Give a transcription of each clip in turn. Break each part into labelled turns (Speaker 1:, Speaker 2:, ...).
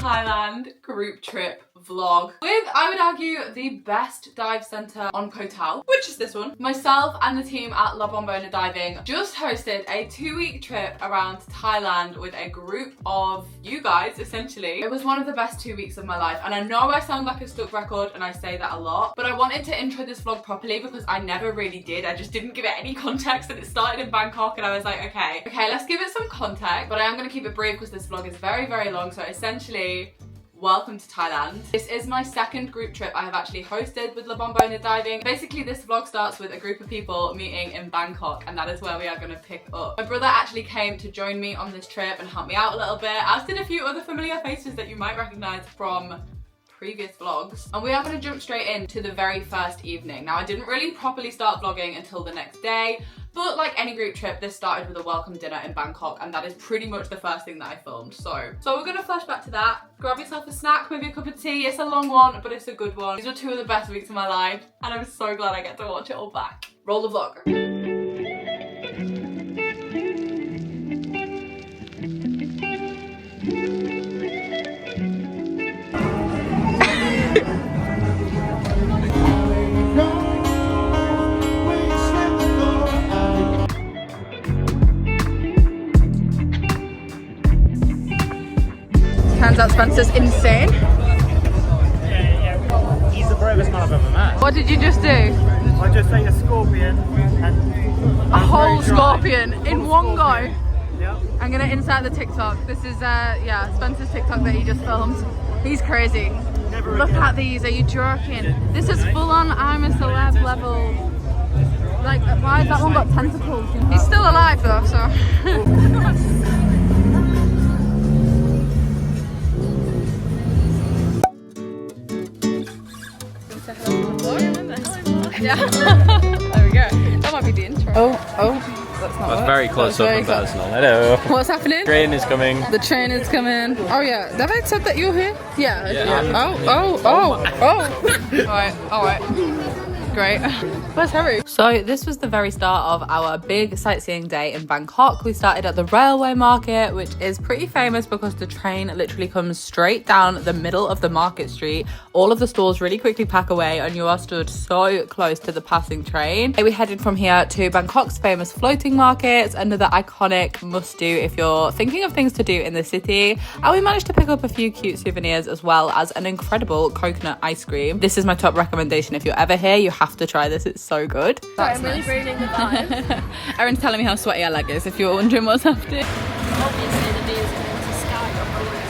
Speaker 1: Thailand group trip vlog with, I would argue, the best dive centre on Koh Tao, which is this one. Myself and the team at Bombona Diving just hosted a 2-week trip around Thailand with a group of you guys, essentially. It was one of the best 2 weeks of my life, and I know I sound like a stuck record and I say that a lot, but I wanted to intro this vlog properly because I never really did. I just didn't give it any context, and it started in Bangkok and I was like, okay, let's give it some context, but I am going to keep it brief because this vlog is very, very long. So essentially, welcome to Thailand. This is my second group trip I have actually hosted with Bombona Diving. Basically, this vlog starts with a group of people meeting in Bangkok, and that is where we are going to pick up. My brother actually came to join me on this trip and help me out a little bit, as did a few other familiar faces that you might recognize from previous vlogs. And we are going to jump straight into the very first evening. Now, I didn't really properly start vlogging until the next day, but like any group trip, this started with a welcome dinner in Bangkok, and that is pretty much the first thing that I filmed. So we're gonna flash back to that. Grab yourself a snack, maybe a cup of tea. It's a long one, but it's a good one. These are 2 of the best weeks of my life, and I'm so glad I get to watch it all back. Roll the vlog. Turns out Spencer's insane.
Speaker 2: Yeah. He's the bravest man I've ever met.
Speaker 1: What did you just do?
Speaker 2: I just ate a scorpion and
Speaker 1: a whole scorpion in one go.
Speaker 2: Yep.
Speaker 1: I'm gonna insert the TikTok. This is yeah, Spencer's TikTok that he just filmed. He's crazy. Look at these. Are you joking? This is full on I'm a celeb level. Like, why has that one got tentacles? He's still alive though, so. Yeah. There we go. That might be the intro. That's not
Speaker 2: That's very close up and personal. Hello.
Speaker 1: What's happening?
Speaker 2: Train is coming.
Speaker 1: The train is coming. Oh yeah. Have I said that you're here? Yeah. Alright. Great. Where's Harry? So this was the very start of our big sightseeing day in Bangkok. We started at the Railway Market, which is pretty famous because the train literally comes straight down the middle of the market street. All of the stalls really quickly pack away and you are stood so close to the passing train. We headed from here to Bangkok's famous floating markets, another iconic must-do if you're thinking of things to do in the city. And we managed to pick up a few cute souvenirs as well as an incredible coconut ice cream. This is my top recommendation. If you're ever here, you have to try this. It's so good.
Speaker 3: Sorry, I'm really ruining the vibe.
Speaker 1: Erin's telling me how sweaty her leg is, if you're wondering what's happening.
Speaker 3: Obviously the views are going to sky.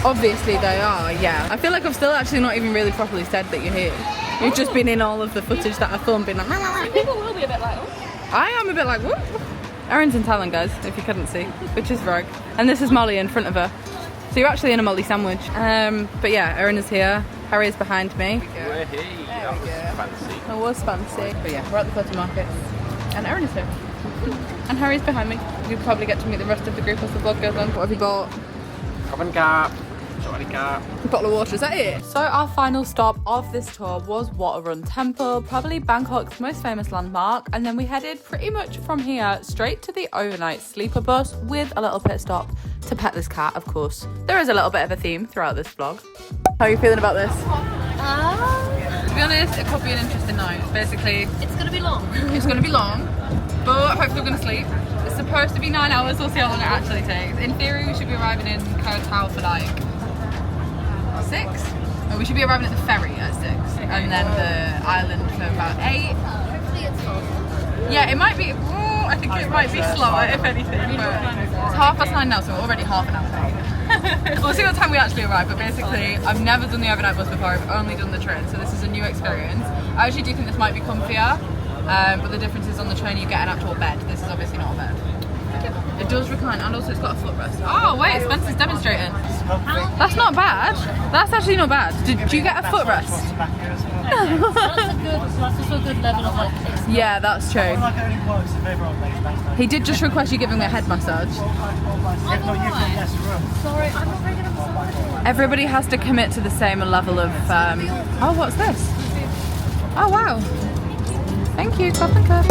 Speaker 1: Obviously they are, yeah. I feel like I've still actually not even really properly said that you're here. You've just been in all of the footage that I filmed, being like,
Speaker 3: People will be a bit like, oh.
Speaker 1: I am a bit like, whoop. Erin's in Thailand, guys, if you couldn't see, which is rogue. And this is Molly in front of her. So you're actually in a Molly sandwich. But yeah, Erin is here. Harry is behind me.
Speaker 2: Fancy.
Speaker 1: It was fancy. But yeah, we're at the floating market. And Erin is here. And Harry's behind me. You'll probably get to meet the rest of the group as the vlog goes on. What have you bought? A bottle of water, is that it? So our final stop of this tour was Waterrun Temple, probably Bangkok's most famous landmark, and then we headed pretty much from here straight to the overnight sleeper bus with a little pit stop to pet this cat, of course. There is a little bit of a theme throughout this vlog. How are you feeling about this? To be honest, it could be an interesting night. Basically,
Speaker 3: It's going to be long.
Speaker 1: it's going to be long, but hopefully we're going to sleep. It's supposed to be 9 hours, we'll see how long it actually takes. In theory, we should be arriving in Koh Tao for like 6? Or we should be arriving at the ferry at 6, and then the island for about 8.
Speaker 3: Hopefully it's fun.
Speaker 1: Yeah, it might be, I think it might be slower if anything, but it's 9:30 now, so we're already half an hour late. We'll see what time we actually arrive, but basically, I've never done the overnight bus before, I've only done the train, so this is a new experience. I actually do think this might be comfier, but the difference is on the train you get an actual bed. This is obviously not a bed. It does recline, and also it's got a footrest. Oh wait, Spencer's demonstrating. That's not bad. That's actually not bad. Did you get a footrest?
Speaker 3: That's also a good level of like this.
Speaker 1: Yeah, that's true. He did just request you give him a head massage.
Speaker 3: Sorry, I'm not very good at massage.
Speaker 1: Everybody has to commit to the same level of, oh, what's this? Oh wow. Thank you, Cup and Cup.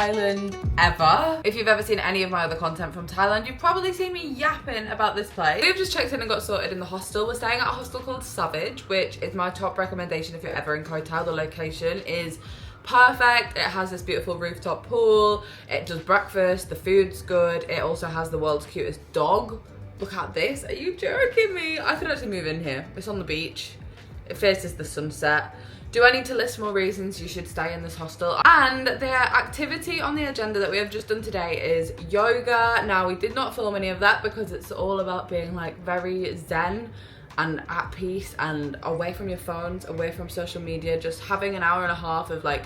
Speaker 1: Thailand ever. If you've ever seen any of my other content from Thailand, you've probably seen me yapping about this place. We've just checked in and got sorted in the hostel. We're staying at a hostel called Savage, which is my top recommendation if you're ever in Koh Tao. The location is perfect. It has this beautiful rooftop pool. It does breakfast. The food's good. It also has the world's cutest dog. Look at this. Are you joking me? I could actually move in here. It's on the beach. It faces the sunset. Do I need to list more reasons you should stay in this hostel? And the activity on the agenda that we have just done today is yoga. Now, we did not film any of that because it's all about being like very zen and at peace and away from your phones, away from social media, just having an hour and a half of like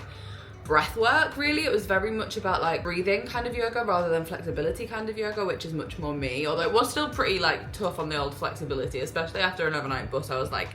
Speaker 1: breath work. Really, it was very much about like breathing kind of yoga rather than flexibility kind of yoga, which is much more me, although it was still pretty like tough on the old flexibility, especially after an overnight bus. I was like,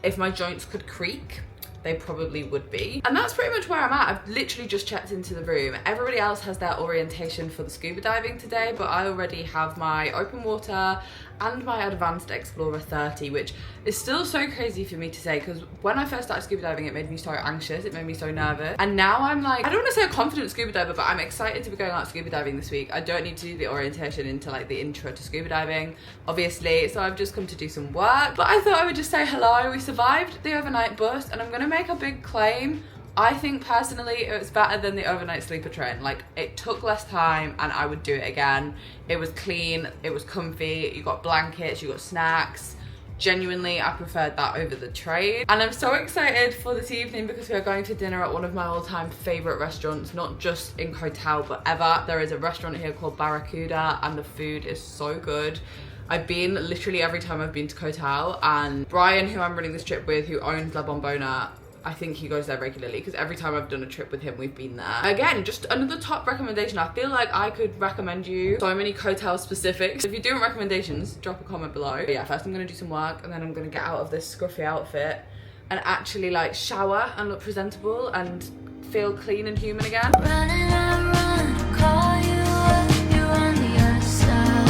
Speaker 1: if my joints could creak, they probably would be. And that's pretty much where I'm at. I've literally just checked into the room. Everybody else has their orientation for the scuba diving today, but I already have my open water and my Advanced Explorer 30, which is still so crazy for me to say, because when I first started scuba diving, it made me so anxious, it made me so nervous. And now I'm like, I don't want to say a confident scuba diver, but I'm excited to be going out scuba diving this week. I don't need to do the orientation into like the intro to scuba diving, obviously, so I've just come to do some work. But I thought I would just say hello. We survived the overnight bus, and I'm gonna make a big claim. I think personally it was better than the overnight sleeper train. Like, it took less time and I would do it again. It was clean, it was comfy, you got blankets, you got snacks. Genuinely, I preferred that over the train. And I'm so excited for this evening because we are going to dinner at one of my all-time favorite restaurants, not just in Koh Tao, but ever. There is a restaurant here called Barracuda and the food is so good. I've been literally every time I've been to Koh Tao, and Brian, who I'm running this trip with, who owns La Bombona, I think he goes there regularly because every time I've done a trip with him, we've been there. Again, just another top recommendation. I feel like I could recommend you so many Koh Tao specifics. If you're doing recommendations, drop a comment below. But yeah, first I'm gonna do some work and then I'm gonna get out of this scruffy outfit and actually like shower and look presentable and feel clean and human again.
Speaker 4: Running, I run, call you up, you're on the other side.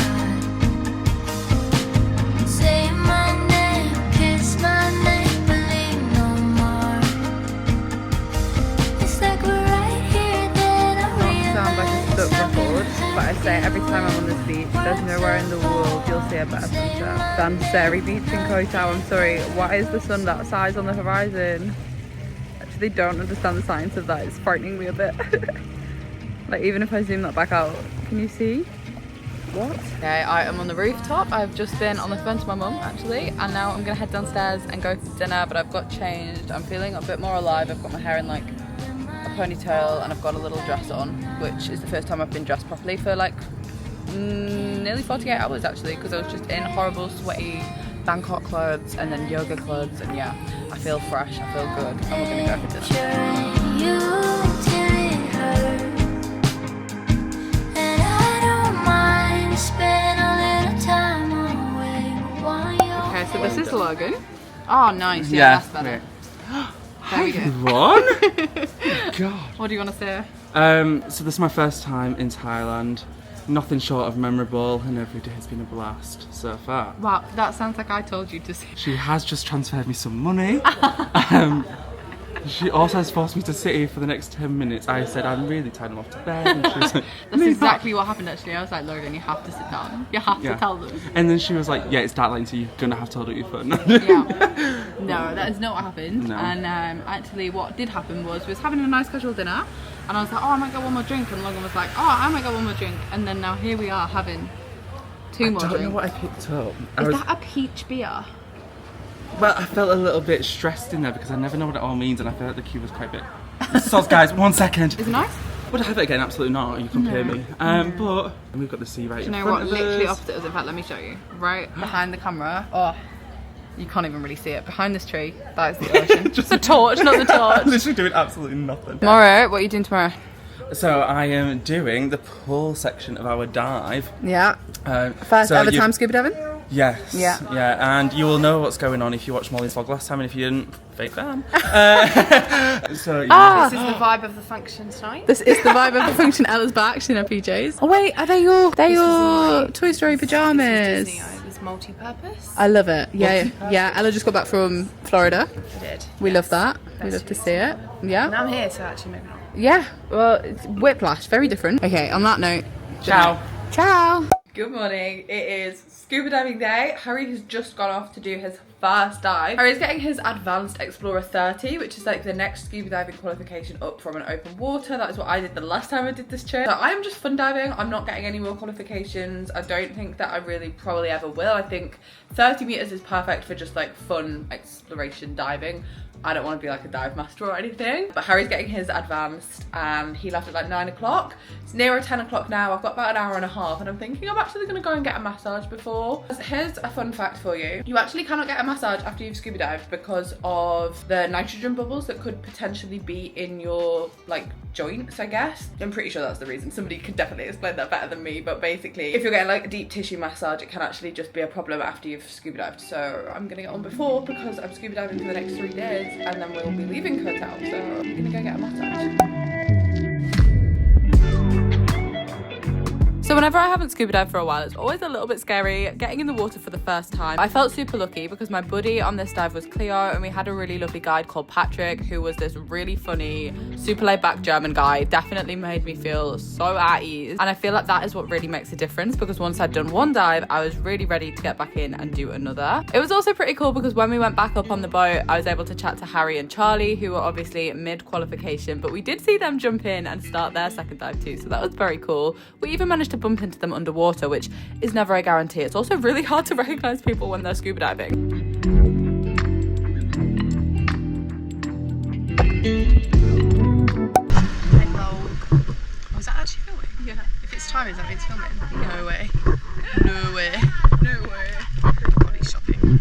Speaker 4: Say my name, kiss my name.
Speaker 1: But I say every time I'm on this beach, there's nowhere in the world you'll see a better sunset than Railay Beach in Koh Tao. I'm sorry, why is the sun that size on the horizon? Actually don't understand the science of that. It's frightening me a bit. Like, even if I zoom that back out, can you see? What? Okay, I am on the rooftop. I've just been on the phone to my mum actually, and now I'm gonna head downstairs and go for dinner, but I've got changed. I'm feeling a bit more alive. I've got my hair in like ponytail and I've got a little dress on, which is the first time I've been dressed properly for like nearly 48 hours actually, because I was just in horrible sweaty Bangkok clothes and then yoga clothes, and yeah, I feel fresh, I feel good, and we're gonna go for dinner. Okay, so this is Logan. Oh nice, yeah, that's better.
Speaker 5: Hi everyone! God.
Speaker 1: What do you want to say?
Speaker 5: So this is my first time in Thailand. Nothing short of memorable, and every day has been a blast so far.
Speaker 1: Wow, that sounds like I told you to say.
Speaker 5: She has just transferred me some money. She also has forced me to sit here for the next 10 minutes. I said, I'm really tired, I'm off to bed. And she was like,
Speaker 1: that's exactly what happened actually. I was like, Logan, you have to sit down. You have to tell them.
Speaker 5: And then she was like, yeah, it's dark light, so you're gonna have to hold up your phone.
Speaker 1: Yeah. No, that is not what happened.
Speaker 5: No.
Speaker 1: And actually what did happen was we was having a nice casual dinner, and I was like, oh, I might get one more drink, and Logan was like, oh, I might get one more drink, and then now here we are having two more drinks.
Speaker 5: I don't know what I picked up.
Speaker 1: Is that a peach beer?
Speaker 5: Well, I felt a little bit stressed in there because I never know what it all means, and I feel like the queue was quite big. So guys, 1 second.
Speaker 1: Is it nice?
Speaker 5: Would I have it again? Absolutely not. You compare me. But we've got the sea right in front of us.
Speaker 1: You know what? Literally opposite us. In fact, let me show you. Right behind the camera. Oh, you can't even really see it. Behind this tree, that is the ocean. Just the torch, not the torch.
Speaker 5: Literally doing absolutely nothing.
Speaker 1: Tomorrow, what are you doing tomorrow?
Speaker 5: So I am doing the pool section of our dive.
Speaker 1: Yeah. First ever time scuba diving?
Speaker 5: Yes.
Speaker 1: Yeah.
Speaker 5: Yeah, and you will know what's going on if you watched Molly's vlog last time, and if you didn't, fake fan. So yeah.
Speaker 3: This is the vibe of the function tonight.
Speaker 1: This is the vibe of the function. Ella's back. She's in her PJs. Oh wait, are they your Toy Story pajamas?
Speaker 3: Disney. It was multi-purpose.
Speaker 1: I love it. Yeah, yeah. Ella just got back from Florida.
Speaker 3: I did.
Speaker 1: We love that. We love to see it. Yeah.
Speaker 3: And I'm here to actually make it on.
Speaker 1: Yeah, well, it's whiplash, very different. Okay, on that note,
Speaker 5: Ciao.
Speaker 1: Ciao. Good morning. It is scuba diving day. Harry has just gone off to do his first dive. Harry's getting his Advanced Explorer 30, which is like the next scuba diving qualification up from an open water. That is what I did the last time I did this trip. So I am just fun diving. I'm not getting any more qualifications. I don't think that I really probably ever will. I think 30 meters is perfect for just like fun exploration diving. I don't want to be like a dive master or anything. But Harry's getting his advanced and he left at like 9 o'clock. It's nearer 10 o'clock now. I've got about an hour and a half and I'm thinking I'm actually going to go and get a massage before. Here's a fun fact for you. You actually cannot get a massage after you've scuba dived because of the nitrogen bubbles that could potentially be in your like joints, I guess. I'm pretty sure that's the reason. Somebody could definitely explain that better than me, but basically if you're getting like a deep tissue massage, it can actually just be a problem after you've scuba dived. So I'm gonna get on before because I'm scuba diving for the next 3 days and then we'll be leaving Koh Tao, so I'm gonna go get a massage. So whenever I haven't scuba dived for a while, it's always a little bit scary getting in the water for the first time. I felt super lucky because my buddy on this dive was Cleo and we had a really lovely guide called Patrick who was this really funny, super laid back German guy. Definitely made me feel so at ease. And I feel like that is what really makes a difference because once I'd done one dive, I was really ready to get back in and do another. It was also pretty cool because when we went back up on the boat, I was able to chat to Harry and Charlie who were obviously mid-qualification, but we did see them jump in and start their second dive too. So that was very cool. We even managed to bump into them underwater, which is never a guarantee. It's also really hard to recognize people when they're scuba diving.
Speaker 3: Was that actually filming? Yeah. If it's timing, that means filming? Yeah. No way. No way. No way. Body shopping.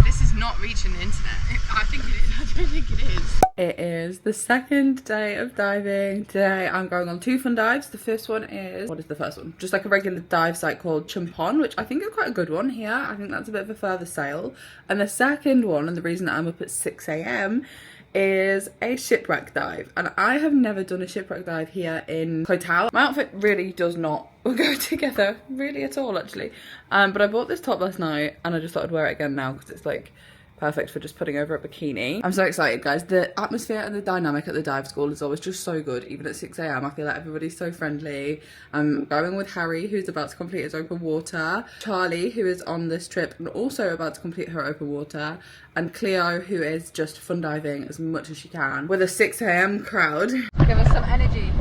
Speaker 3: This is not reaching the internet. I think it is. I don't think it is.
Speaker 1: It is the second day of diving. Today I'm going on 2 fun dives. The first one is, what is the first one? Just like a regular dive site called Chumpon, which I think is quite a good one here. I think that's a bit of a further sail. And the second one, and the reason that I'm up at 6 AM, is a shipwreck dive. And I have never done a shipwreck dive here in Koh Tao. My outfit really does not go together really at all actually. But I bought this top last night and I just thought I'd wear it again now because it's like perfect for just putting over a bikini. I'm so excited, guys. The atmosphere and the dynamic at the dive school is always just so good. Even at 6 AM, I feel like everybody's so friendly. I'm going with Harry, who's about to complete his open water, Charlie, who is on this trip and also about to complete her open water, and Cleo, who is just fun diving as much as she can with a 6 AM crowd. Give us some energy.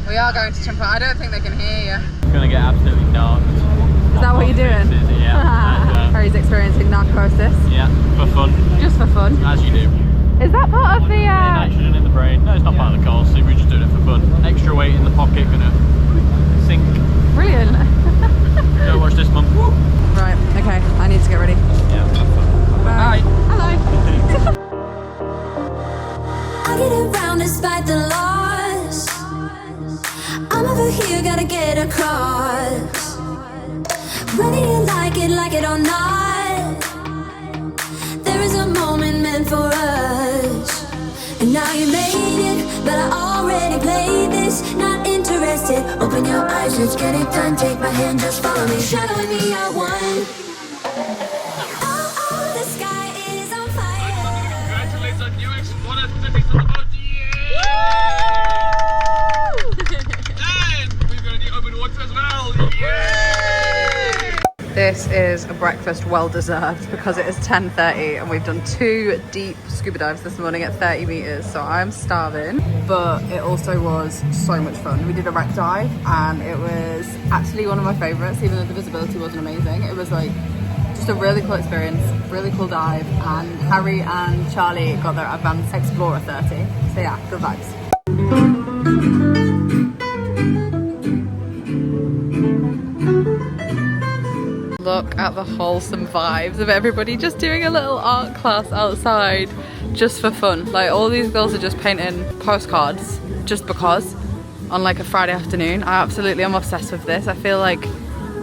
Speaker 1: We are going to Chumpon. I don't think they can hear you.
Speaker 2: It's gonna get absolutely dark.
Speaker 1: Is that what you're doing?
Speaker 2: Yeah.
Speaker 1: Harry's experiencing narcosis.
Speaker 2: Yeah, for fun.
Speaker 1: Just for fun.
Speaker 2: As you do.
Speaker 1: Is that part of the
Speaker 2: Nitrogen in the brain. No, it's not part of the course. We're just doing it for fun. Extra weight in the pocket, gonna sink.
Speaker 1: Brilliant.
Speaker 2: Go watch this, mum.
Speaker 1: Right, okay, I need to get ready.
Speaker 2: Yeah, have fun.
Speaker 1: Bye. Hello.
Speaker 4: I get around despite the loss. I'm over here, gotta get across. Whether you like it or not, there is a moment meant for us. And now you made it, but I already played this. Not interested, open your eyes, let's get it done. Take my hand, just follow me, shadowing me, I won. Oh, the sky is on fire.
Speaker 2: Congratulations on new Explorer 30 on the boat. And we're gonna do open water as well.
Speaker 1: This is a breakfast well deserved because it is 10:30 and we've done 2 deep scuba dives this morning at 30 meters, so I'm starving. But it also was so much fun. We did a wreck dive and it was actually one of my favorites, even though the visibility wasn't amazing. It was like just a really cool experience, really cool dive, and Harry and Charlie got their Advanced Explorer 30. So yeah, good vibes. Look at the wholesome vibes of everybody just doing a little art class outside just for fun. Like all these girls are just painting postcards just because on like a Friday afternoon. I absolutely am obsessed with this. I feel like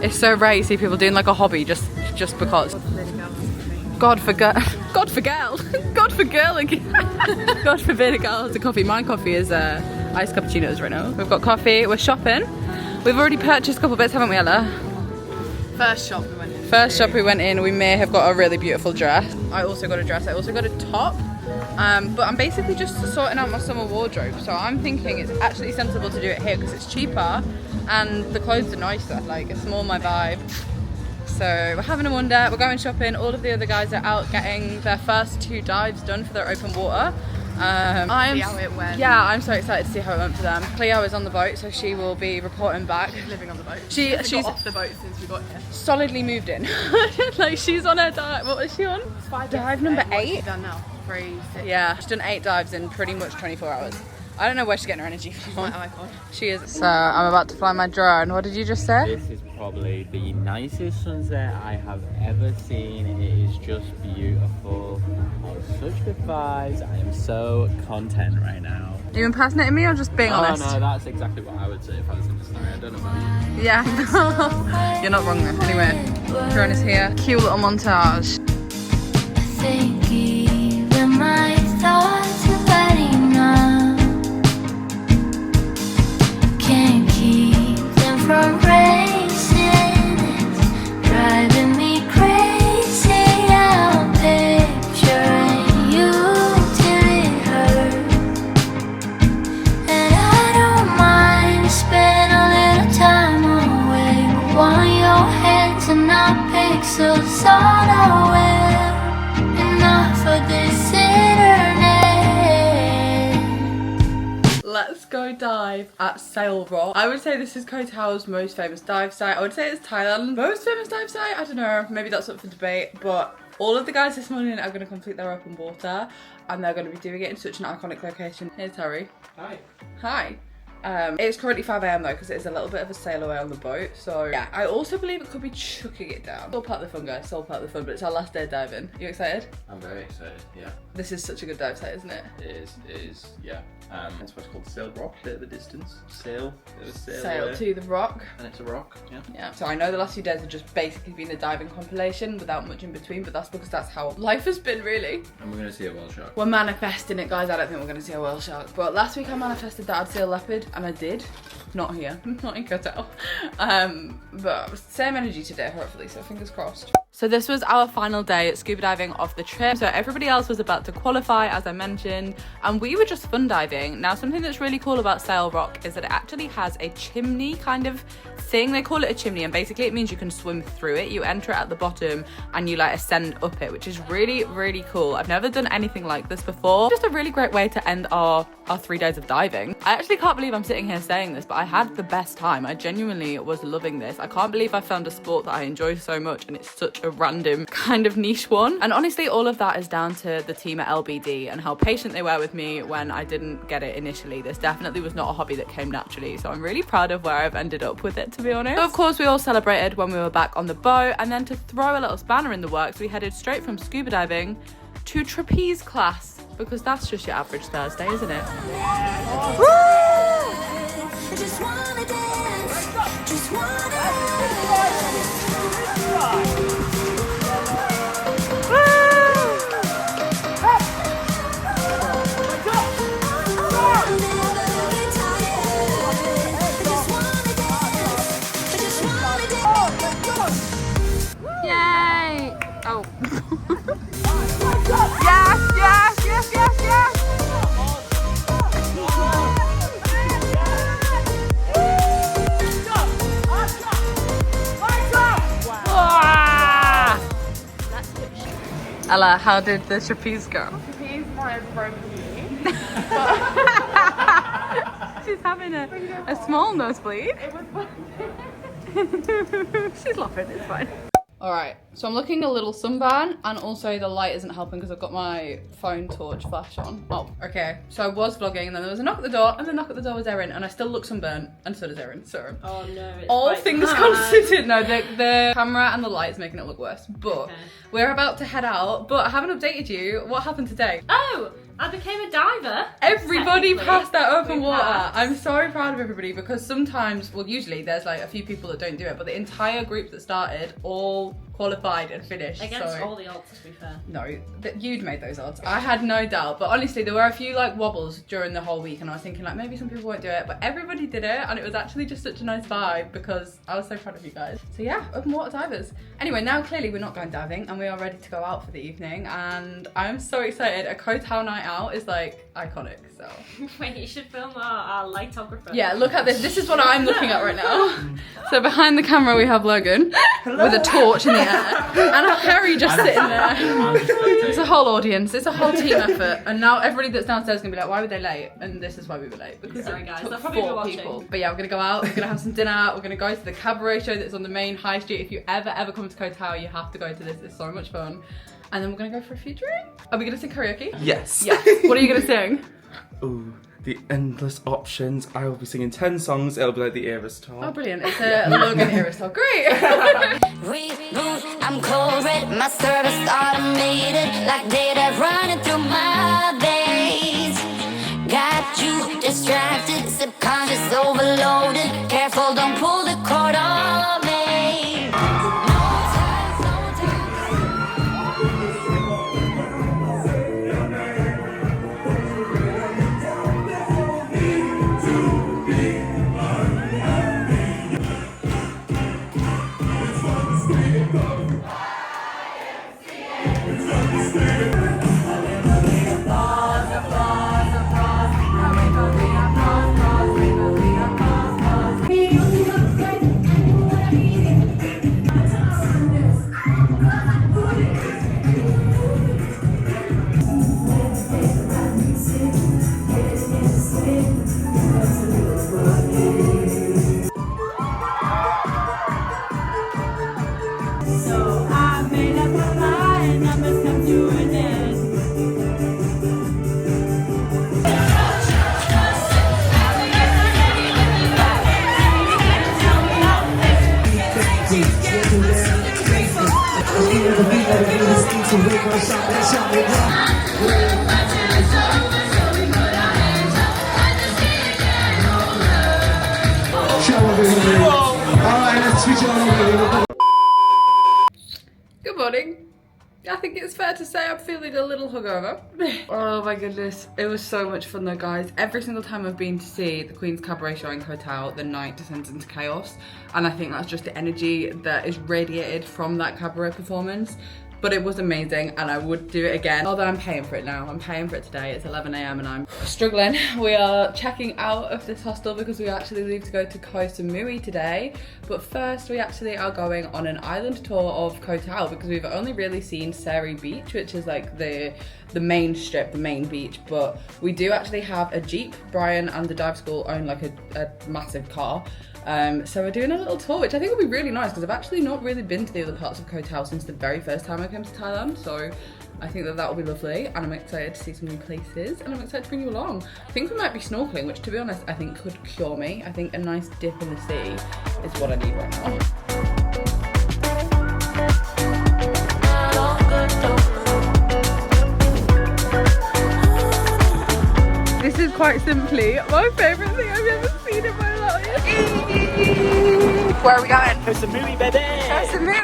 Speaker 1: it's so rare you see people doing like a hobby just because. God for girl. God for girl. God for girl again. God forbid a girl has a coffee. My coffee is iced cappuccinos right now. We've got coffee, we're shopping. We've already purchased a couple bits, haven't we, Ella?
Speaker 3: First shop we went in.
Speaker 1: First shop we went in, we may have got a really beautiful dress. I also got a dress, I also got a top.
Speaker 3: But I'm basically just sorting out my summer wardrobe. So I'm thinking it's actually sensible to do it here because it's cheaper and the clothes are nicer. Like, it's more my vibe. So we're having a wander, we're going shopping. All of the other guys are out getting their first 2 dives done for their open water.
Speaker 6: See how it went.
Speaker 3: Yeah, I'm so excited to see how it went for them. Cleo is on the boat, so she will be reporting back.
Speaker 6: Living on the boat.
Speaker 3: She's
Speaker 6: got off the boat since we got here.
Speaker 3: solidly moved in. Like, she's on her dive. What was she on? Dive number 8.
Speaker 6: Done now. 3, 6.
Speaker 3: Yeah, she's done 8 dives in pretty much 24 hours. I don't know where she's getting her energy from.
Speaker 6: My iPod.
Speaker 3: She is. So I'm about to fly my drone. What did you just say?
Speaker 7: This is probably the nicest sunset I have ever seen. It is just beautiful. Such good vibes. I am so content right now.
Speaker 3: Are you impersonating me or just being honest?
Speaker 7: Oh no, that's exactly what I would say if I was in the story. I don't know about you.
Speaker 3: Yeah. You're not wrong then. Anyway, drone is here. Cute little montage.
Speaker 4: I think even my thoughts are letting up. Can't keep them from racing. It's driving me crazy. I'm picturing you till it hurts. And I don't mind spend a little time away. But want your hands and not pixels all I will. Enough for this internet.
Speaker 3: Let's go dive at Sail Rock. I would say this is Koh Tao's most famous dive site. I would say it's Thailand's most famous dive site. I don't know, maybe that's up for debate, but all of the guys this morning are going to complete their open water and they're going to be doing it in such an iconic location. Here's Harry.
Speaker 7: Hi.
Speaker 3: Hi. It's currently 5 AM though because it is a little bit of a sail away on the boat, so yeah. I also believe it could be chucking it down. It's all part of the fun, guys, it's all part of the fun, but it's our last day of diving. You excited?
Speaker 7: I'm very excited, yeah.
Speaker 3: This is such a good dive site, isn't it?
Speaker 7: It is, yeah. It's what's called Sail Rock, bit of a distance. Sail
Speaker 3: Sail
Speaker 7: away.
Speaker 3: to the rock.
Speaker 7: And it's a rock, yeah.
Speaker 3: Yeah. So I know the last few days have just basically been a diving compilation without much in between, but that's because that's how life has been, really.
Speaker 7: And we're gonna see a whale shark.
Speaker 3: We're manifesting it, guys. I don't think we're going to see a whale shark. But last week I manifested that I'd see a leopard, and I did. Not here, not in Koh Tao. But same energy today, hopefully, so fingers crossed. So this was our final day at scuba diving of the trip. So everybody else was about to qualify, as I mentioned, and we were just fun diving. Now, something that's really cool about Sail Rock is that it actually has a chimney kind of thing. They call it a chimney, and basically it means you can swim through it. You enter it at the bottom and you like ascend up it, which is really, really cool. I've never done anything like this before. Just a really great way to end our 3 days of diving. I actually can't believe I'm sitting here saying this, but I had the best time. I genuinely was loving this. I can't believe I found a sport that I enjoy so much, and it's such a random kind of niche one. And honestly, all of that is down to the team at LBD and how patient they were with me when I didn't get it initially. This definitely was not a hobby that came naturally, so I'm really proud of where I've ended up with it, to be honest. So of course we all celebrated when we were back on the boat, and then to throw a little spanner in the works, we headed straight from scuba diving to trapeze class, because that's just your average Thursday, isn't it? Woo!
Speaker 4: I just wanna dance, just wanna
Speaker 3: Yay! Oh. Yes, yes, yes, yes, yes! Ella, how did the trapeze go?
Speaker 6: Trapeze might have broken me.
Speaker 3: She's having a small nosebleed. She's laughing, it's fine. Alright, so I'm looking a little sunburn, and also the light isn't helping because I've got my phone torch flash on. Oh, okay. So I was vlogging, and then there was a knock at the door, and the knock at the door was Erin, and I still look sunburnt, and so does Erin, so.
Speaker 6: Oh no, it's
Speaker 3: all
Speaker 6: quite
Speaker 3: things
Speaker 6: bad.
Speaker 3: considered, no, the camera and the light is making it look worse, but
Speaker 6: Okay.
Speaker 3: we're about to head out, but I haven't updated you. What happened today?
Speaker 6: Oh, I became a diver.
Speaker 3: Everybody
Speaker 6: Technically,
Speaker 3: passed that open
Speaker 6: we
Speaker 3: water.
Speaker 6: passed.
Speaker 3: I'm so proud of everybody, because sometimes, well, usually there's like a few people that don't do it, but the entire group that started all
Speaker 1: qualified and finished.
Speaker 6: Against
Speaker 1: so.
Speaker 6: all the odds, to be fair.
Speaker 1: No, that you'd made those odds. I had no doubt, but honestly, there were a few like wobbles during the whole week, and I was thinking like maybe some people won't do it, but everybody did it, and it was actually just such a nice vibe because I was so proud of you guys. So yeah, open water divers. Anyway, now clearly we're not going diving, and we are ready to go out for the evening, and I'm so excited. A Koh Tao night out is like iconic. So
Speaker 6: Wait, you should film our lightographer.
Speaker 1: yeah, look at this. This is what I'm looking at right now. So behind the camera we have Logan with a torch in the air, and Harry just sitting there. It's a whole audience, it's a whole team effort, and now everybody that's downstairs is gonna be like, why were they late? And this is why we were late, because
Speaker 6: Sorry
Speaker 1: it
Speaker 6: guys,
Speaker 1: took
Speaker 6: they'll probably be
Speaker 1: 4
Speaker 6: watching.
Speaker 1: people. But yeah, we're gonna go out, we're gonna have some dinner, we're gonna go to the cabaret show that's on the main high street. If you ever come to Koh Tao, you have to go to this, it's so much fun. And then we're gonna go for a few drinks. Are we gonna sing karaoke?
Speaker 5: Yes.
Speaker 1: Yeah. What are you gonna sing?
Speaker 5: Ooh, the endless options. I will be singing 10 songs. It'll be like the Eras tour.
Speaker 1: Oh brilliant, it's a Logan era song. Great!
Speaker 4: Reboot, I'm cold red, my service automated, like data running through my veins. Got you distracted, subconscious overloaded. Careful, don't pull the cord on me. No time, no time.
Speaker 1: Good morning. I think it's fair to say I'm feeling a little hungover. Oh my goodness, it was so much fun though, guys. Every single time I've been to see the Queen's Cabaret show in Koh Tao, the night descends into chaos, and I think that's just the energy that is radiated from that cabaret performance. But it was amazing, and I would do it again. Although I'm paying for it now. I'm paying for it today. It's 11 AM and I'm struggling. We are checking out of this hostel because we actually leave to go to Koh Samui today. But first, we actually are going on an island tour of Koh Tao because we've only really seen Railay Beach, which is like the main strip, the main beach. But we do actually have a Jeep. Brian and the dive school own like a massive car. So we're doing a little tour, which I think will be really nice because I've actually not really been to the other parts of Koh Tao since the very first time I came to Thailand. So I think that will be lovely, and I'm excited to see some new places, and I'm excited to bring you along. I think we might be snorkeling, which to be honest, I think could cure me. I think a nice dip in the sea is what I need right now. This is quite simply my favourite thing I've ever seen in my life. Where are we going?
Speaker 7: Koh Samui, baby!
Speaker 1: Koh Samui!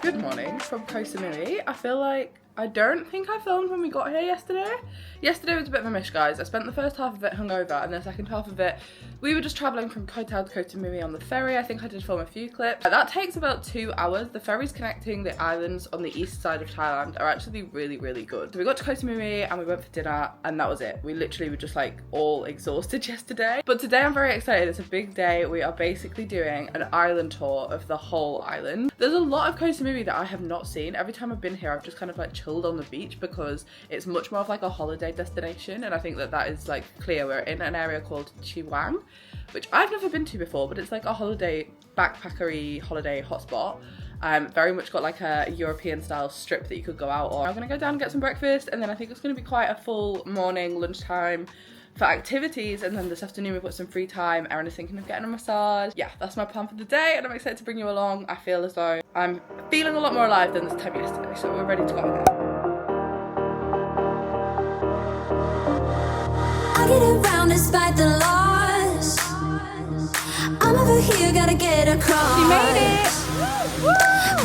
Speaker 1: Good morning from Koh Samui. I feel like I don't think I filmed when we got here yesterday. Yesterday was a bit of a mish, guys. I spent the first half of it hungover, and the second half of it, we were just travelling from Koh Tao to Koh Samui on the ferry. I think I did film a few clips. That takes about 2 hours. The ferries connecting the islands on the east side of Thailand are actually really, really good. So we got to Koh Samui and we went for dinner, and that was it. We literally were just like all exhausted yesterday. But today I'm very excited. It's a big day. We are basically doing an island tour of the whole island. There's a lot of Koh Samui that I have not seen. Every time I've been here, I've just kind of like chilled on the beach because it's much more of like a holiday destination, and I think that that is like clear. We're in an area called Chiwang, which I've never been to before, but it's like a holiday backpackery holiday hotspot. Very much got like a European style strip that you could go out on. I'm gonna go down and get some breakfast, and then I think it's gonna be quite a full morning, lunchtime for activities, and then this afternoon we've got some free time. Erin is thinking of getting a massage. Yeah, that's my plan for the day, and I'm excited to bring you along. I feel as though I'm feeling a lot more alive than this time yesterday, so we're ready to go.
Speaker 4: I get around despite the loss. I'm over here, gotta get across.
Speaker 3: You made it!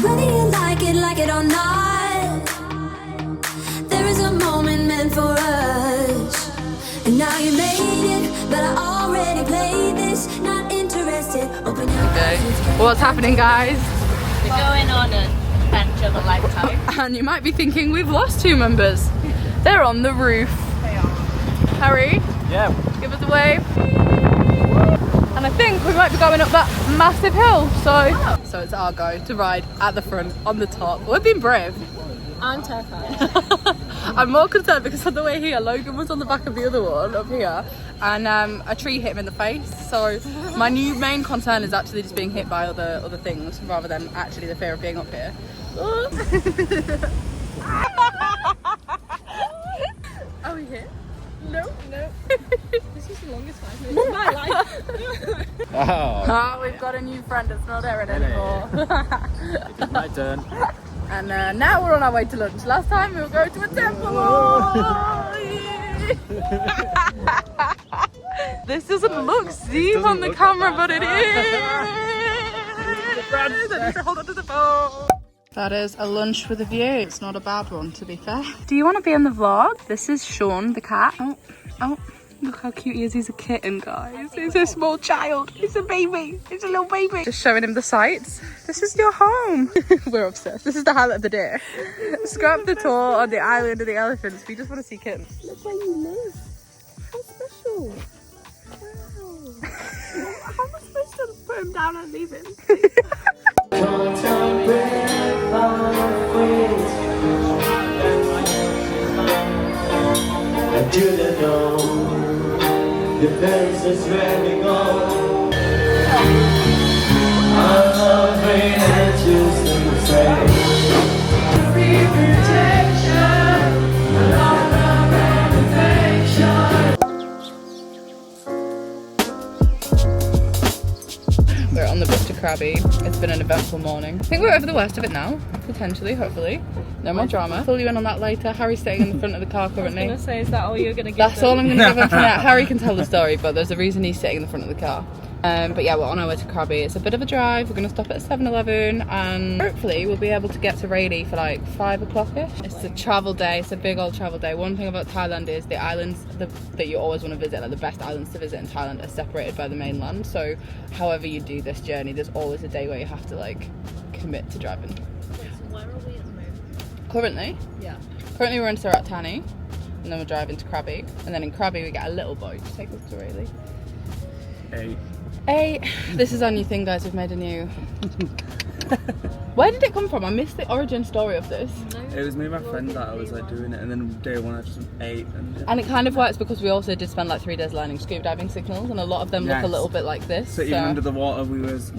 Speaker 4: Whether you like it or not, there is a moment meant for us. And now you made it, but I already played this. Not interested, open your eyes.
Speaker 3: What's happening, guys?
Speaker 6: We're going on an adventure of a lifetime.
Speaker 3: And you might be thinking we've lost 2 members. They're on the roof. They are. Harry,
Speaker 2: Yeah.
Speaker 3: give us a wave. And I think we might be going up that massive hill. So it's our go to ride at the front, on the top. We've been brave.
Speaker 6: I'm terrified.
Speaker 3: I'm more concerned because on the way here, Logan was on the back of the other one up here, and a tree hit him in the face. So my new main concern is actually just being hit by other things rather than actually the fear of being up here. Are we here? No.
Speaker 6: This is the longest 5 minutes of my life.
Speaker 2: Oh,
Speaker 3: Oh, we've got a new friend that's not there anymore.
Speaker 2: it is my turn.
Speaker 3: And now we're on our way to lunch. Last time we were going to a temple. This doesn't look steep on the camera, but it is. I need to hold on to the phone. That is a lunch with a view. It's not a bad one, to be fair. Do you want to be in the vlog? This is Sean, the cat. Oh, look how cute he is. He's a kitten, guys. He's a small child. He's a baby. He's a little baby. Just showing him the sights. This is your home. We're obsessed. This is the highlight of the day. Scrap the tour on the island of the elephants. We just want to see kittens.
Speaker 6: Look where you live. How special. Wow. How am I supposed to put him down and leave him?
Speaker 3: We're on the bus to Krabi. It's been an eventful morning. I think we're over the worst of it now, potentially, hopefully. No more drama. Fill you in on that later. Harry's sitting in the front of the car currently.
Speaker 6: I was gonna say, is that all you're gonna give
Speaker 3: That's
Speaker 6: them?
Speaker 3: all I'm going to give him for now. Harry can tell the story, but there's a reason he's sitting in the front of the car. But yeah, we're on our way to Krabi. It's a bit of a drive. We're going to stop at a 7-Eleven and hopefully we'll be able to get to Railay for like 5 o'clock-ish. It's a travel day. It's a big old travel day. One thing about Thailand is the islands that you always want to visit, like the best islands to visit in Thailand, are separated by the mainland. So however you do this journey, there's always a day where you have to like commit to driving.
Speaker 6: Where are we at the moment?
Speaker 3: Currently?
Speaker 6: Yeah.
Speaker 3: Currently we're in Surat Thani and then we're driving to Krabi. And then in Krabi we get a little boat to take us to Railay. Hey, this is our new thing, guys. We've made a new... Where did it come from? I missed the origin story of this.
Speaker 5: It was me and my friend that I was like doing it, and then day one I just ate.
Speaker 3: And it kind of works because we also did spend like 3 days learning scuba diving signals, and a lot of them look a
Speaker 5: Yes.
Speaker 3: little bit like this.
Speaker 5: So even under the water we was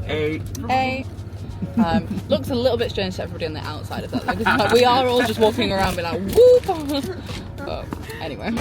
Speaker 5: ate.
Speaker 3: Looks a little bit strange to everybody on the outside of that, though, 'cause, like, we are all just walking around being like whoop. But anyway.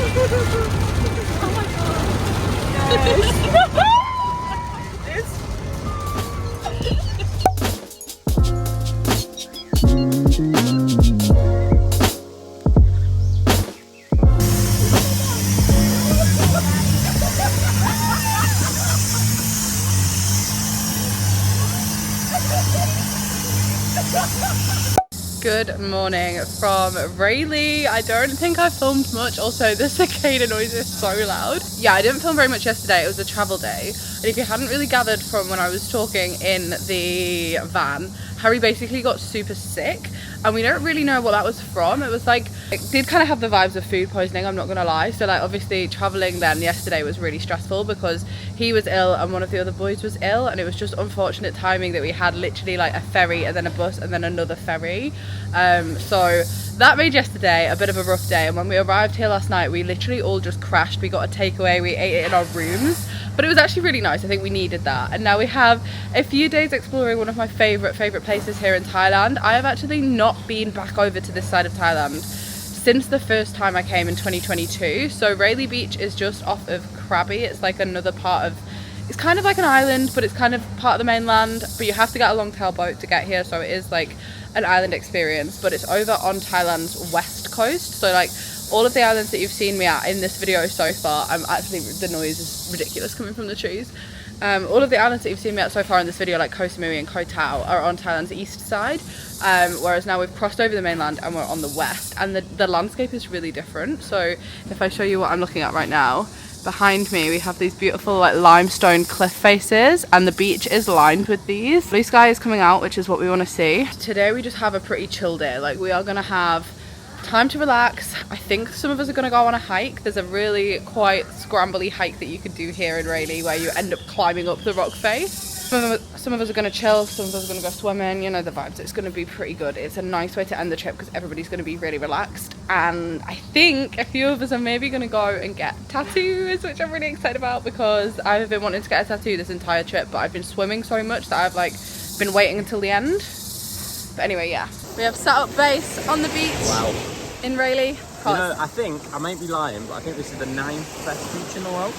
Speaker 3: Good morning from Railay. I don't think I filmed much. Also, the cicada noise is so loud. Yeah, I didn't film very much yesterday. It was a travel day. And if you hadn't really gathered from when I was talking in the van, Harry basically got super sick. And we don't really know what that was from. It was like, it did kind of have the vibes of food poisoning, I'm not gonna lie. So like obviously traveling then yesterday was really stressful because he was ill and one of the other boys was ill, and it was just unfortunate timing that we had literally like a ferry and then a bus and then another ferry. So that made yesterday a bit of a rough day, and when we arrived here last night we literally all just crashed. We got a takeaway, we ate it in our rooms, but it was actually really nice. I think we needed that. And now we have a few days exploring one of my favorite places here in Thailand. I have actually not been back over to this side of Thailand since the first time I came in 2022. So Railay Beach is just off of Krabi. It's like another part of, it's kind of like an island, but it's kind of part of the mainland, but you have to get a long tail boat to get here, so it is like an island experience, but it's over on Thailand's west coast. So like All of the islands that you've seen me at in this video so far, the noise is ridiculous coming from the trees. All of the islands that you've seen me at so far in this video, like Koh Samui and Koh Tao, are on Thailand's east side, whereas now we've crossed over the mainland and we're on the west, and the landscape is really different. So if I show you what I'm looking at right now, behind me we have these beautiful like limestone cliff faces, and the beach is lined with these. Blue sky is coming out, which is what we want to see. Today we just have a pretty chill day. Like, we are going to have time to relax. I think some of us are going to go on a hike. There's a really quite scrambly hike that you could do here in Railay where you end up climbing up the rock face. Some of us are going to chill, some of us are going to go swimming, you know the vibes. It's going to be pretty good. It's a nice way to end the trip because everybody's going to be really relaxed, and I think a few of us are maybe going to go and get tattoos, which I'm really excited about because I've been wanting to get a tattoo this entire trip, but I've been swimming so much that I've like been waiting until the end. But anyway, yeah, we have set up base on the beach.
Speaker 7: Wow.
Speaker 3: In Railay.
Speaker 7: You know, I think, I might be lying, but I think this is the 9th best beach in the world.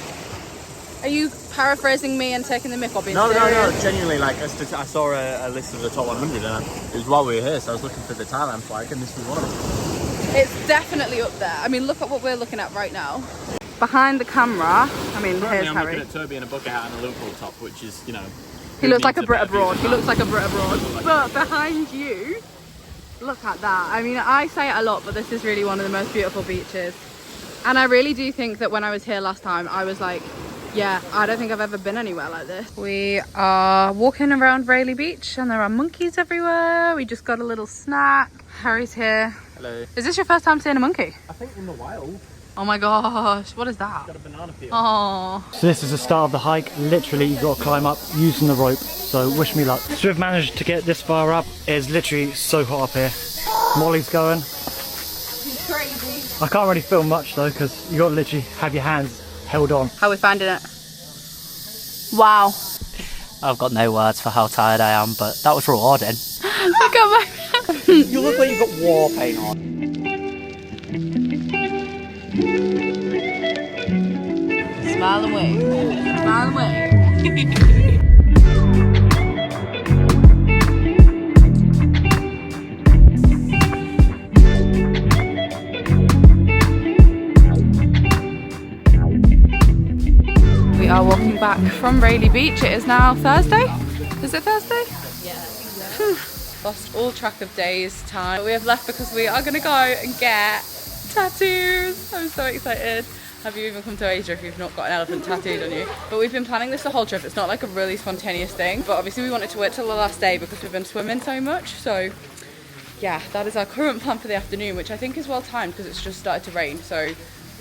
Speaker 3: Are you paraphrasing me and taking the mick or being
Speaker 7: No,
Speaker 3: serious?
Speaker 7: genuinely, like, I saw a list of the top 100 and it was while we were here, so I was looking for the Thailand flag and this was one of them.
Speaker 3: It's definitely up there. I mean, look at what we're looking at right now. Behind the camera, I mean, here's
Speaker 7: I'm
Speaker 3: Harry.
Speaker 7: looking at Toby in a bucket hat and a Liverpool top, which is, you know...
Speaker 3: He looks like a Brit abroad. He looks like a Brit abroad. But behind you, look at that. I mean, I say it a lot, but this is really one of the most beautiful beaches. And I really do think that when I was here last time, I was like, yeah, I don't think I've ever been anywhere like this. We are walking around Railay Beach and there are monkeys everywhere. We just got a little snack. Harry's here.
Speaker 7: Hello.
Speaker 3: Is this your first time seeing a monkey?
Speaker 7: I think in the wild.
Speaker 3: Oh my gosh, what is that?
Speaker 7: Got a banana peel.
Speaker 3: Oh.
Speaker 8: So this is the start of the hike. Literally, you've got to climb up using the rope. So wish me luck. So we've managed to get this far up. It's literally so hot up here. Molly's going.
Speaker 3: It's crazy.
Speaker 8: I can't really film much though because you got to literally have your hands held on.
Speaker 3: How are we finding it? Wow.
Speaker 9: I've got no words for how tired I am, but that was rewarding.
Speaker 3: Look at my...
Speaker 9: You look like you've got war paint on.
Speaker 3: Smile and wave. Smile and wave. We are walking back from Railay Beach. It is now Thursday. Is it Thursday? Yeah. Lost all track of days, time. We have left because we are going to go and get tattoos. I'm so excited. Have you even come to Asia if you've not got an elephant tattooed on you? But we've been planning this the whole trip. It's not like a really spontaneous thing, but obviously we wanted to wait till the last day because we've been swimming so much. So yeah, that is our current plan for the afternoon, which I think is well timed because it's just started to rain. So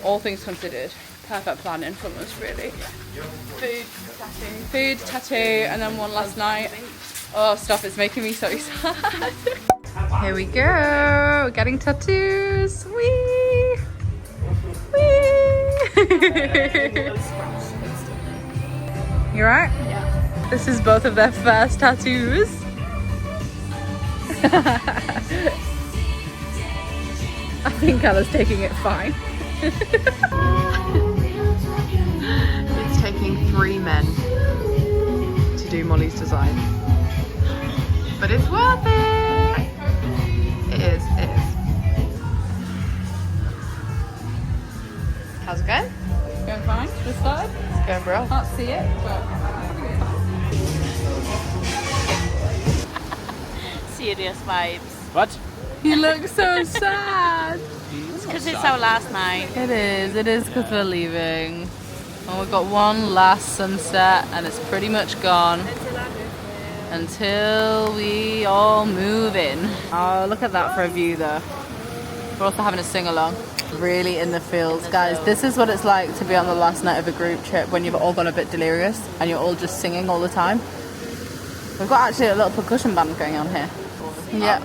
Speaker 3: all things considered, perfect planning from us, really. Food, tattoo, and then one last night. Oh, stop, it's making me so sad. Here we go, getting tattoos. Whee! Whee! You right? Yeah. This is both of their first tattoos. I think Ella's taking it fine. It's taking 3 men to do Molly's design. But it's worth it! It is, it is. How's it going? It's going fine, this side. It's going bro. Can't see it, but...
Speaker 10: Serious vibes.
Speaker 7: What?
Speaker 3: You look so sad.
Speaker 10: It's because it's our last night.
Speaker 3: It is because we're leaving. And we've got one last sunset and it's pretty much gone until we all move in. Oh, look at that for a view though. We're also having a sing-along. Really in the fields, guys. This is what it's like to be on the last night of a group trip when you've all gone a bit delirious and you're all just singing all the time. We've got actually a little percussion band going on here. Yeah,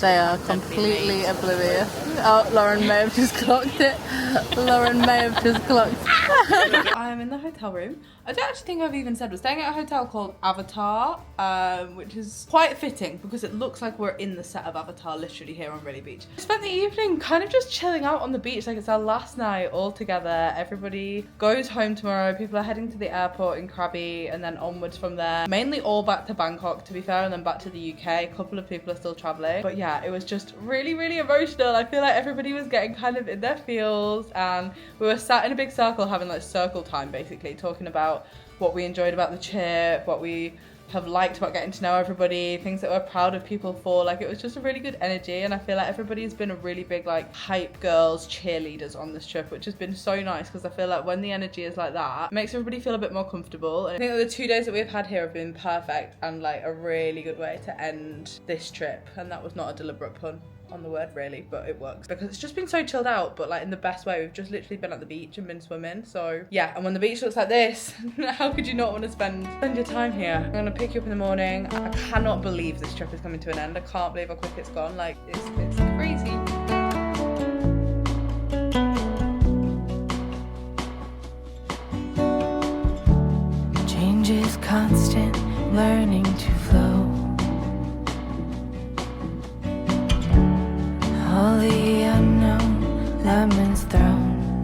Speaker 3: they are completely oblivious. Oh, Lauren may have just clocked it. Lauren may have just clocked it. I am in the hotel room.
Speaker 1: I don't actually think I've even said we're staying at a hotel called Avatar, which is quite fitting because it looks like we're in the set of Avatar literally here on Railay Beach. We spent the evening kind of just chilling out on the beach, like it's our last night all together. Everybody goes home tomorrow. People are heading to the airport in Krabi and then onwards from there. Mainly all back to Bangkok, to be fair, and then back to the UK. A couple of people are still traveling. But yeah, it was just really, really emotional. I feel like everybody was getting kind of in their feels, and we were sat in a big circle having like circle time basically, talking about what we enjoyed about the trip, what we have liked about getting to know everybody, things that we're proud of people for. Like, it was just a really good energy, and I feel like everybody's been a really big like hype girls, cheerleaders on this trip, which has been so nice because I feel like when the energy is like that, it makes everybody feel a bit more comfortable. And I think that the 2 days that we've had here have been perfect and like a really good way to end this trip, and that was not a deliberate pun on the word really, but it works because it's just been so chilled out, but like in the best way. We've just literally been at the beach and been swimming, so yeah. And when the beach looks like this, how could you not want to spend your time here? I'm gonna pick you up in the morning. I cannot believe this trip is coming to an end. I can't believe how quick it's gone. Like, it's crazy.
Speaker 4: Change is constant, learning to flow. All the unknown, lemons thrown.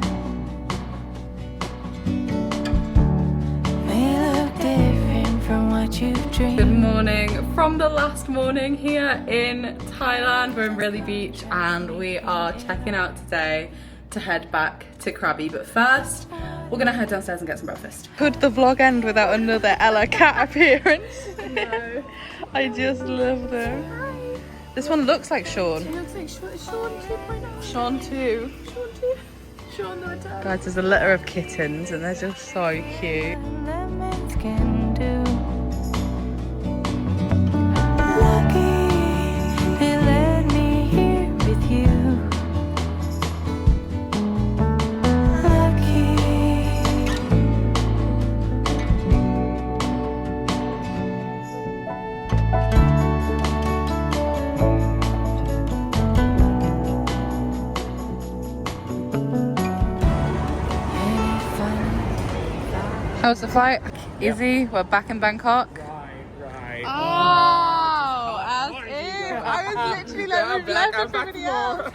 Speaker 4: May look different from what you've dreamed.
Speaker 1: Good morning from the last morning here in Thailand. We're in Railay Beach and we are checking out today to head back to Krabi. But first, we're gonna head downstairs and get some breakfast. Could the vlog end without another Ella cat appearance? No. I just love them. This one looks like Sean.
Speaker 6: It looks like Sean 2.0.
Speaker 1: Sean 2.
Speaker 6: Sean 2. Sean the return.
Speaker 1: Guys, there's a litter of kittens and they're just so cute.
Speaker 4: Lemons can do. Lucky they led me here with you.
Speaker 1: How's the flight? Easy. We're back in Bangkok.
Speaker 2: Right.
Speaker 1: Oh, as if. I was literally like, we've left everybody else.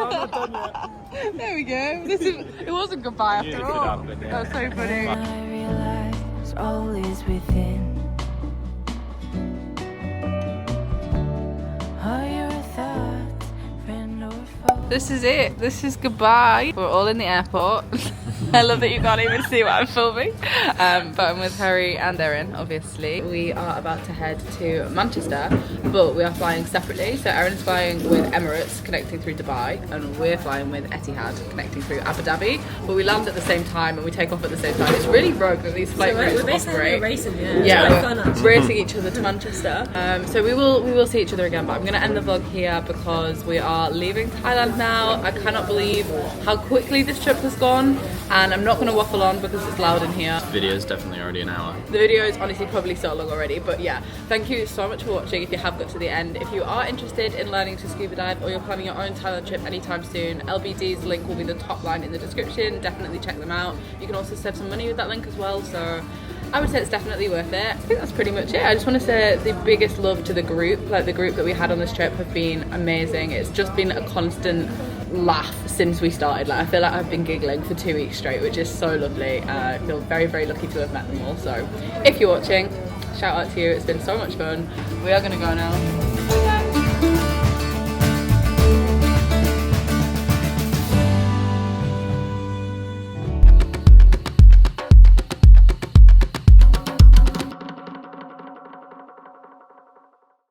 Speaker 1: There we go. It wasn't goodbye after all. That was so funny.
Speaker 4: I realize all is within. Are your thoughts, friend or foe?
Speaker 1: This is it. This is goodbye. We're all in the airport. I love that you can't even see what I'm filming. But I'm with Harry and Erin, obviously. We are about to head to Manchester, but we are flying separately. So Erin's flying with Emirates, connecting through Dubai, and we're flying with Etihad, connecting through Abu Dhabi. But we land at the same time and we take off at the same time. It's really rogue that these flight routes operate. We're racing each other to Manchester. So we will see each other again, but I'm going to end the vlog here because we are leaving Thailand now. I cannot believe how quickly this trip has gone. And I'm not going to waffle on because it's loud in here.
Speaker 2: This video is definitely already an hour.
Speaker 1: The video is honestly probably so long already, but yeah. Thank you so much for watching if you have got to the end. If you are interested in learning to scuba dive or you're planning your own Thailand trip anytime soon, LBD's link will be the top line in the description. Definitely check them out. You can also save some money with that link as well, so I would say it's definitely worth it. I think that's pretty much it. I just want to say the biggest love to the group. Like, the group that we had on this trip have been amazing. It's just been a constant laugh since we started. Like, I feel like I've been giggling for 2 weeks straight, which is so lovely. I feel very, very lucky to have met them all. So if you're watching, shout out to you. It's been so much fun. We are going to go now.